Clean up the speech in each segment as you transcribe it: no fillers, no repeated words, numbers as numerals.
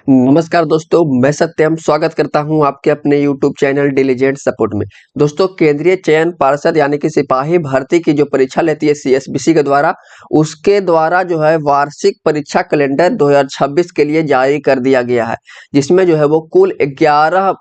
नमस्कार दोस्तों, मैं सत्यम स्वागत करता हूं आपके अपने YouTube चैनल डिलीजेंट सपोर्ट में। दोस्तों, केंद्रीय चयन पार्षद यानी कि सिपाही भर्ती की जो परीक्षा लेती है सीएसबीसी के द्वारा, उसके द्वारा जो है वार्षिक परीक्षा कैलेंडर 2026 के लिए जारी कर दिया गया है, जिसमें जो है वो कुल 11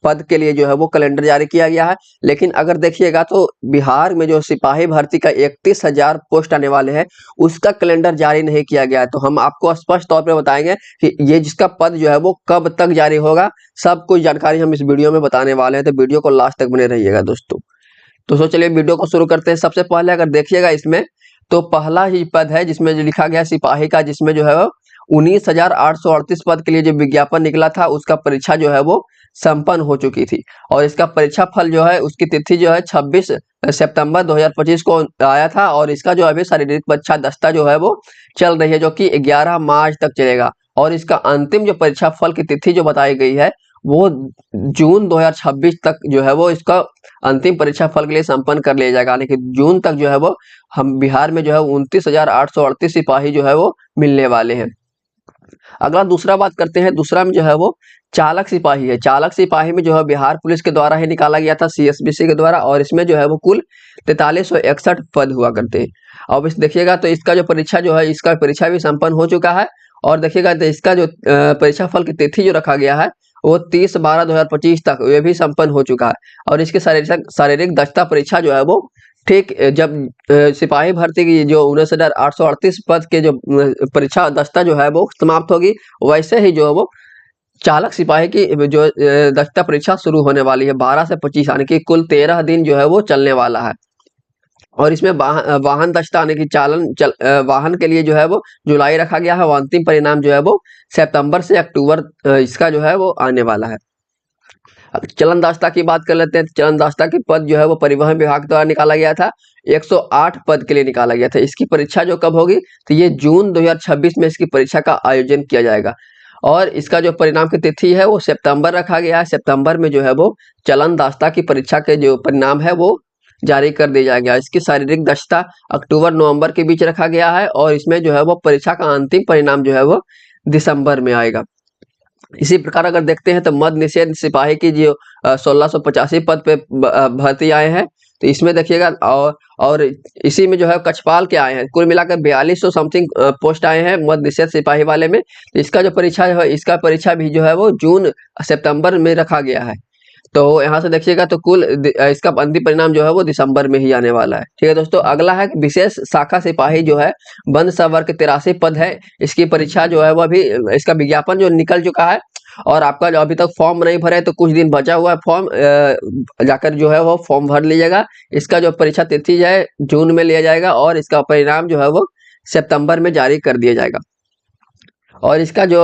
पद के लिए जो है वो कैलेंडर जारी किया गया है। लेकिन अगर देखिएगा तो बिहार में जो सिपाही भर्ती का 31,000 पोस्ट आने वाले हैं, उसका कैलेंडर जारी नहीं किया गया है। तो हम आपको स्पष्ट तौर पे बताएंगे कि ये जिसका पद जो है वो कब तक जारी होगा, सब कुछ जानकारी हम इस वीडियो में बताने वाले हैं। तो वीडियो को लास्ट तक बने रहिएगा दोस्तों चलिए वीडियो को शुरू करते हैं। सबसे पहले अगर देखिएगा इसमें, तो पहला ही पद है जिसमें जो लिखा गया सिपाही का, जिसमें जो है वो 19,838 पद के लिए जो विज्ञापन निकला था, उसका परीक्षा जो है वो संपन्न हो चुकी थी। और इसका परीक्षा फल जो है, उसकी तिथि जो है 26 सितंबर 2025 को आया था। और इसका जो अभी शारीरिक परीक्षा दस्ता जो है वो चल रही है, जो कि 11 मार्च तक चलेगा। और इसका अंतिम जो परीक्षा फल की तिथि जो बताई गई है, वो जून 2026 तक जो है वो इसका अंतिम परीक्षा फल के लिए संपन्न कर लिया जाएगा। यानी कि जून तक जो है वो हम बिहार में जो है 29,838 सिपाही जो है वो मिलने वाले हैं। अगला दूसरा बात करते हैं। दूसरा में जो है वो चालक सिपाही है। चालक सिपाही में जो है बिहार पुलिस के द्वारा ही निकाला गया था, सीएसबीसी के द्वारा। और इसमें जो है वो कुल 4361 पद हुआ करते हैं। अब इस देखिएगा तो इसका जो परीक्षा जो है, इसका परीक्षा भी संपन्न हो चुका है। और देखिएगा तो इसका जो परीक्षा फल की तिथि जो रखा गया है, वो 30/12/2025 तक ये भी संपन्न हो चुका है। और इसकी शारीरिक शारीरिक दक्षता परीक्षा जो है वो ठीक जब सिपाही भर्ती की जो 19,838 पद के जो परीक्षा दस्ता जो है वो समाप्त होगी, वैसे ही जो है वो चालक सिपाही की जो दक्षता परीक्षा शुरू होने वाली है 12 से 25, यानी कि कुल 13 दिन जो है वो चलने वाला है। और इसमें वाहन दक्षता यानी कि वाहन के लिए जो है वो जुलाई रखा गया है। और अंतिम परिणाम जो है वो सितंबर से अक्टूबर इसका जो है वो आने वाला है। अब चलन दास्ता की बात कर लेते हैं। चलन दास्ता की पद जो है वो परिवहन विभाग द्वारा निकाला गया था। 108 पद के लिए निकाला गया था। इसकी परीक्षा जो कब होगी, तो ये जून 2026 में इसकी परीक्षा का आयोजन किया जाएगा। और इसका जो परिणाम की तिथि है वो सितंबर रखा गया है। सितंबर में जो है वो चलन दास्ता की परीक्षा के जो परिणाम है वो जारी कर दिया जाएगा। इसकी शारीरिक दक्षता अक्टूबर नवंबर के बीच रखा गया है। और इसमें जो है वो परीक्षा का अंतिम परिणाम जो है वो दिसंबर में आएगा। इसी प्रकार अगर देखते हैं तो मद्य निषेध सिपाही की जो 1685 पद पे भर्ती आए हैं, तो इसमें देखिएगा। और इसी में जो है कछपाल के आए हैं। कुल मिलाकर 4200 समथिंग पोस्ट आए हैं मद्य निषेध सिपाही वाले में। तो इसका जो परीक्षा है, इसका परीक्षा भी जो है वो जून सितंबर में रखा गया है। तो यहाँ से देखिएगा तो कुल इसका अंतिम परिणाम जो है वो दिसंबर में ही आने वाला है। ठीक है दोस्तों, अगला है विशेष शाखा सिपाही जो है बंद सवर्ग के 83 पद है। इसकी परीक्षा जो है वो अभी इसका विज्ञापन जो निकल चुका है। और आपका जो अभी तक फॉर्म नहीं भरे तो कुछ दिन बचा हुआ है फॉर्म, जाकर जो है वो फॉर्म भर लीजिएगा। इसका जो परीक्षा तिथि है जून में लिया जाएगा। और इसका परिणाम जो है वो सितंबर में जारी कर दिया जाएगा। और इसका जो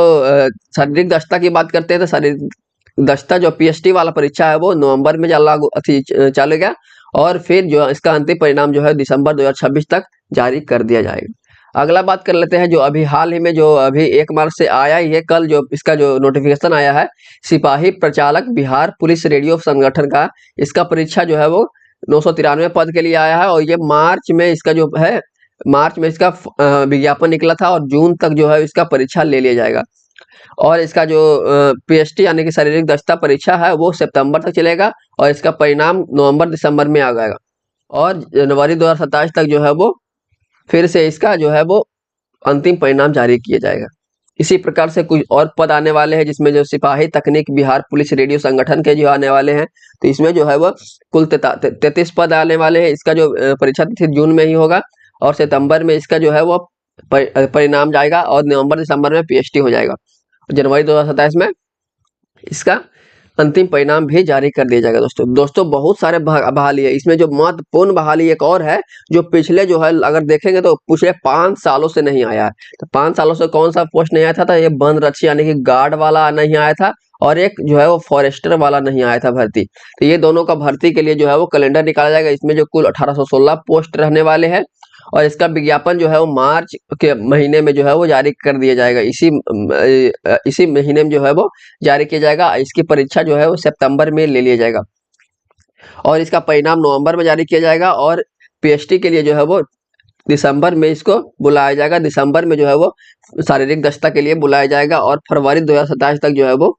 शारीरिक दक्षता की बात करते हैं, तो शारीरिक दक्षता जो पीएचडी वाला परीक्षा है वो नवंबर में चलेगा। और फिर जो इसका अंतिम परिणाम जो है दिसंबर 2026 तक जारी कर दिया जाएगा। अगला बात कर लेते हैं जो अभी हाल ही में जो अभी 1 मार्च से आया ही है, कल जो इसका जो नोटिफिकेशन आया है, सिपाही प्रचालक बिहार पुलिस रेडियो संगठन का। इसका परीक्षा जो है वो 993 पद के लिए आया है। और ये मार्च में इसका जो है, मार्च में इसका विज्ञापन निकला था। और जून तक जो है इसका परीक्षा ले लिया जाएगा। और इसका जो पीएचडी यानी कि शारीरिक दक्षता परीक्षा है वो सितंबर तक चलेगा। और इसका परिणाम नवंबर दिसंबर में आ जाएगा। और जनवरी 2027 तक जो है वो फिर से इसका जो है वो अंतिम परिणाम जारी किया जाएगा। इसी प्रकार से कुछ और पद आने वाले हैं, जिसमें जो सिपाही तकनीक बिहार पुलिस रेडियो संगठन के जो आने वाले हैं, तो इसमें जो है वो कुल 33 पद आने वाले हैं। इसका जो परीक्षा तिथि जून में ही होगा। और सितंबर में इसका जो है वो परिणाम जाएगा। और नवंबर दिसंबर में पीएचडी हो जाएगा। जनवरी 2027 में इसका अंतिम परिणाम भी जारी कर दिया जाएगा। दोस्तों बहुत सारे बहाली है। इसमें जो महत्वपूर्ण बहाली एक और है, जो पिछले जो है अगर देखेंगे तो पिछले 5 सालों से नहीं आया है। तो 5 सालों से कौन सा पोस्ट नहीं आया था? ये वन रक्षी यानी कि गार्ड वाला नहीं आया था। और एक जो है वो फॉरेस्टर वाला नहीं आया था भर्ती। तो ये दोनों का भर्ती के लिए जो है वो कैलेंडर निकाला जाएगा। इसमें जो कुल 1816 पोस्ट रहने वाले हैं। और इसका विज्ञापन जो है वो मार्च के महीने में जो है वो जारी कर दिया जाएगा। इसी महीने में जो है वो जारी किया जाएगा। इसकी परीक्षा जो है वो सितंबर में ले लिया जाएगा। और इसका परिणाम नवंबर में जारी किया जाएगा। और पीएचडी के लिए जो है वो दिसंबर में इसको बुलाया जाएगा। दिसंबर में जो है वो शारीरिक दक्षता के लिए बुलाया जाएगा और फरवरी 2027 तक जो है वो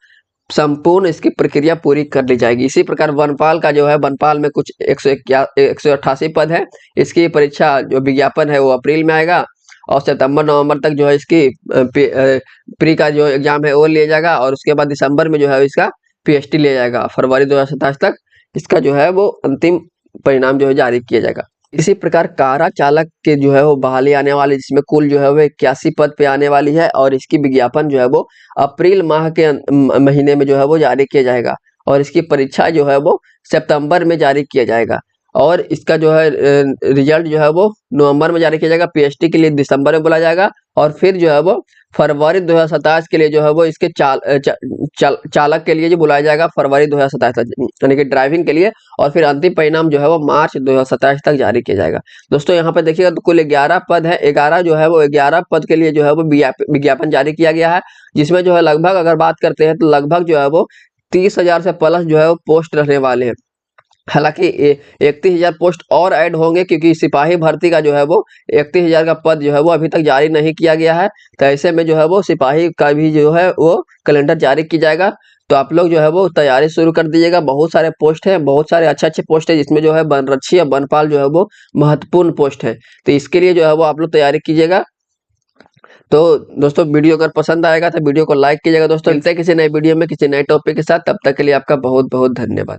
संपूर्ण इसकी प्रक्रिया पूरी कर ली जाएगी। इसी प्रकार वनपाल का जो है, वनपाल में कुछ 188 पद है। इसकी परीक्षा जो विज्ञापन है वो अप्रैल में आएगा और सितंबर नवंबर तक जो है इसकी प्री का जो एग्जाम है वो लिया जाएगा और उसके बाद दिसंबर में जो है इसका पीएचडी लिया जाएगा। फरवरी 2027 तक इसका जो है वो अंतिम परिणाम जो है जारी किया जाएगा। इसी प्रकार कारा चालक के जो है वो बहाली आने वाली, जिसमें कुल जो है वो 81 पद पे आने वाली है और इसकी विज्ञापन जो है वो अप्रैल माह के महीने में जो है वो जारी किया जाएगा और इसकी परीक्षा जो है वो सितंबर में जारी किया जाएगा और इसका जो है रिजल्ट जो है वो नवंबर में जारी किया जाएगा। पीएचडी के लिए दिसंबर में बोला जाएगा और फिर जो है वो फरवरी 2027 के लिए जो है वो इसके चालक के लिए जो बुलाया जाएगा फरवरी 2027 तक, यानी कि ड्राइविंग के लिए, और फिर अंतिम परिणाम जो है वो मार्च 2027 तक जारी किया जाएगा। दोस्तों यहाँ पे देखिएगा तो कुल 11 पद है। 11 जो है वो 11 पद के लिए जो है वो विज्ञापन जारी किया गया है, जिसमें जो है लगभग अगर बात करते हैं तो लगभग जो है वो 30,000 से प्लस जो है वो पोस्ट रहने वाले हैं। हालांकि 31,000 पोस्ट और ऐड होंगे क्योंकि सिपाही भर्ती का जो है वो 31,000 का पद जो है वो अभी तक जारी नहीं किया गया है। तो ऐसे में जो है वो सिपाही का भी जो है वो कैलेंडर जारी किया जाएगा। तो आप लोग जो है वो तैयारी शुरू कर दीजिएगा। बहुत सारे पोस्ट हैं, बहुत सारे अच्छे पोस्ट है, जिसमें जो है वनरक्षी या वनपाल जो है वो महत्वपूर्ण पोस्ट है। तो इसके लिए जो है वो आप लोग तैयारी कीजिएगा। तो दोस्तों वीडियो अगर पसंद आएगा तो वीडियो को लाइक कीजिएगा। दोस्तों मिलते हैं किसी नए वीडियो में किसी नए टॉपिक के साथ, तब तक के लिए आपका बहुत बहुत धन्यवाद।